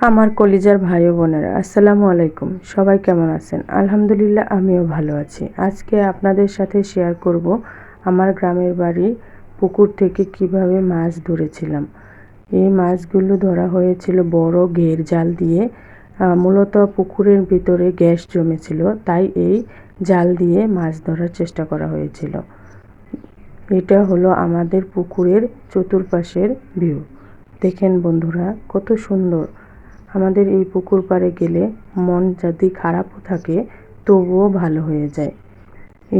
আমার কলিজার ভাই ও বোনেরা, আসসালামু আলাইকুম। সবাই কেমন আছেন? আলহামদুলিল্লাহ, আমিও ভালো আছি। আজকে আপনাদের সাথে শেয়ার করব আমার গ্রামের বাড়ি পুকুর থেকে কিভাবে মাছ ধরেছিলাম। এই মাছগুলো ধরা হয়েছিল বড় ঘের জাল দিয়ে। মূলত পুকুরের ভিতরে গ্যাস জমেছিল, তাই এই জাল দিয়ে মাছ ধরার চেষ্টা করা হয়েছিল। এটা হলো আমাদের পুকুরের চতুর্পাশের ভিউ। দেখেন বন্ধুরা, কত সুন্দর। আমাদের এই পুকুর পাড়ে গেলে মন যদি খারাপও থাকে তবুও ভালো হয়ে যায়।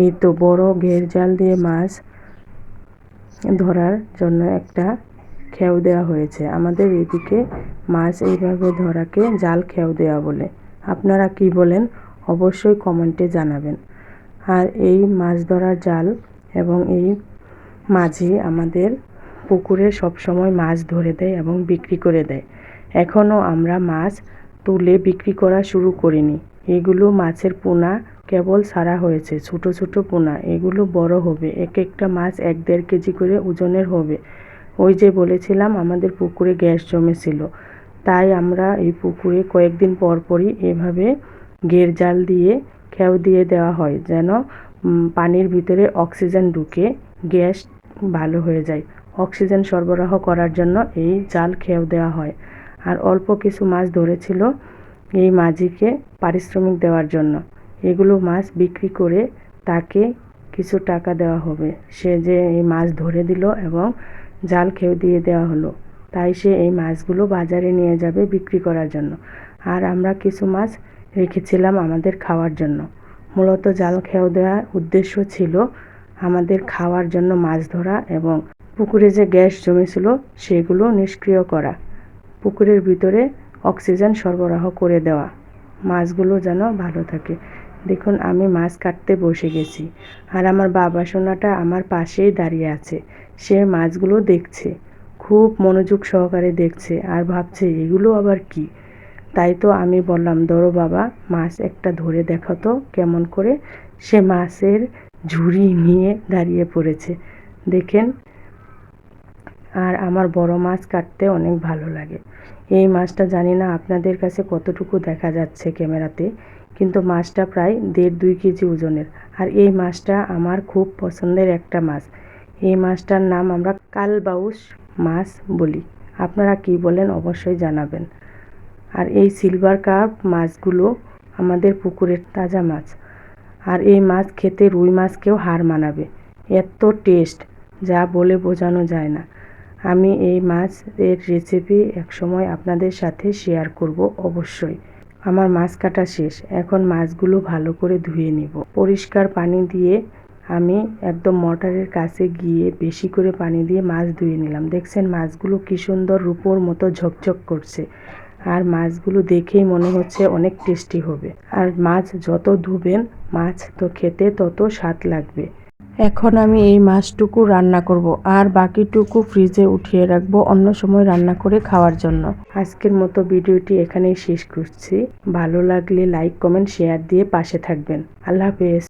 এই তো বড় ঘের জাল দিয়ে মাছ ধরার জন্য একটা খেউ দেওয়া হয়েছে। আমাদের এদিকে মাছ এইভাবে ধরাকে জাল খেউ দেওয়া বলে। আপনারা কি বলেন অবশ্যই কমেন্টে জানাবেন। আর এই মাছ ধরার জাল এবং এই মাঝি আমাদের পুকুরে সবসময় মাছ ধরে দেয় এবং বিক্রি করে দেয়। এখনও আমরা মাছ তুলে বিক্রি করা শুরু করিনি। এগুলো মাছের পোনা কেবল ছাড়া হয়েছে, ছোট ছোট পোনা। এগুলো বড় হবে, এক একটা মাছ 1-1.5 কেজি করে ওজনের হবে। ওই যে বলেছিলাম আমাদের পুকুরে গ্যাস জমেছিল, তাই আমরা এই পুকুরে কয়েকদিন পর পরই এভাবে ঘের জাল দিয়ে খেউ দিয়ে দেওয়া হয়, যেন পানির ভিতরে অক্সিজেন ঢুকে গ্যাস ভালো হয়ে যায়। অক্সিজেন সরবরাহ করার জন্য এই জাল খেউ দেওয়া হয়। আর অল্প কিছু মাছ ধরেছিল এই মাঝিকে পারিশ্রমিক দেওয়ার জন্য। এগুলো মাছ বিক্রি করে তাকে কিছু টাকা দেওয়া হবে। সে যে এই মাছ ধরে দিল এবং জাল খেউ দিয়ে দেওয়া হলো, তাই সে এই মাছগুলো বাজারে নিয়ে যাবে বিক্রি করার জন্য। আর আমরা কিছু মাছ রেখেছিলাম আমাদের খাওয়ার জন্য। মূলত জাল খেউ দেওয়ার উদ্দেশ্য ছিল আমাদের খাওয়ার জন্য মাছ ধরা এবং পুকুরে যে গ্যাস জমেছিল সেগুলো নিষ্ক্রিয় করা, পুকুরের ভিতরে অক্সিজেন সরবরাহ করে দেওয়া, মাছগুলো যেন ভালো থাকে। দেখুন, আমি মাছ কাটতে বসে গেছি আর আমার বাবা সোনাটা আমার পাশেই দাঁড়িয়ে আছে। সে মাছগুলো দেখছে, খুব মনোযোগ সহকারে দেখছে আর ভাবছে এগুলো আবার কি। তাই তো আমি বললাম, ধরো বাবা, মাছ একটা ধরে দেখো তো কেমন করে। সে মাছের ঝুড়ি নিয়ে দাঁড়িয়ে পড়েছে, দেখেন। আর আমার বড় মাছ কাটতে অনেক ভালো লাগে। এই মাছটা জানি না আপনাদের কাছে কতটুকু দেখা যাচ্ছে ক্যামেরাতে, কিন্তু মাছটা প্রায় 1.5-2 কেজি ওজনের। আর এই মাছটা আমার খুব পছন্দের একটা মাছ। এই মাছটার নাম আমরা কালবাউস মাছ বলি। আপনারা কি বলেন অবশ্যই জানাবেন। আর এই সিলভার কার্প মাছগুলো আমাদের পুকুরের তাজা মাছ। আর এই মাছ খেতে রুই মাছকেও হার মানাবে, এত টেস্ট যা বলে বোঝানো যায় না। আমি এই মাছের রেসিপি একসময় আপনাদের সাথে শেয়ার করব অবশ্যই। আমার মাছ কাটা শেষ, এখন মাছগুলো ভালো করে ধুয়ে নিব। পরিষ্কার পানি দিয়ে আমি একদম মোটরের কাছে গিয়ে বেশি করে পানি দিয়ে মাছ ধুয়ে নিলাম। দেখছেন মাছগুলো কি সুন্দর রূপোর মতো ঝকঝক করছে। আর মাছগুলো দেখেই মনে হচ্ছে অনেক টেস্টি হবে। আর মাছ যত ধুবেন মাছ তো খেতে তত স্বাদ লাগবে। এখন আমি এই মাছটুকু রান্না করব আর বাকিটুকু ফ্রিজে উঠিয়ে রাখবো অন্য সময় রান্না করে খাওয়ার জন্য। আজকের মতো ভিডিওটি এখানেই শেষ করছি। ভালো লাগলে লাইক, কমেন্ট, শেয়ার দিয়ে পাশে থাকবেন। আল্লাহ হাফেজ।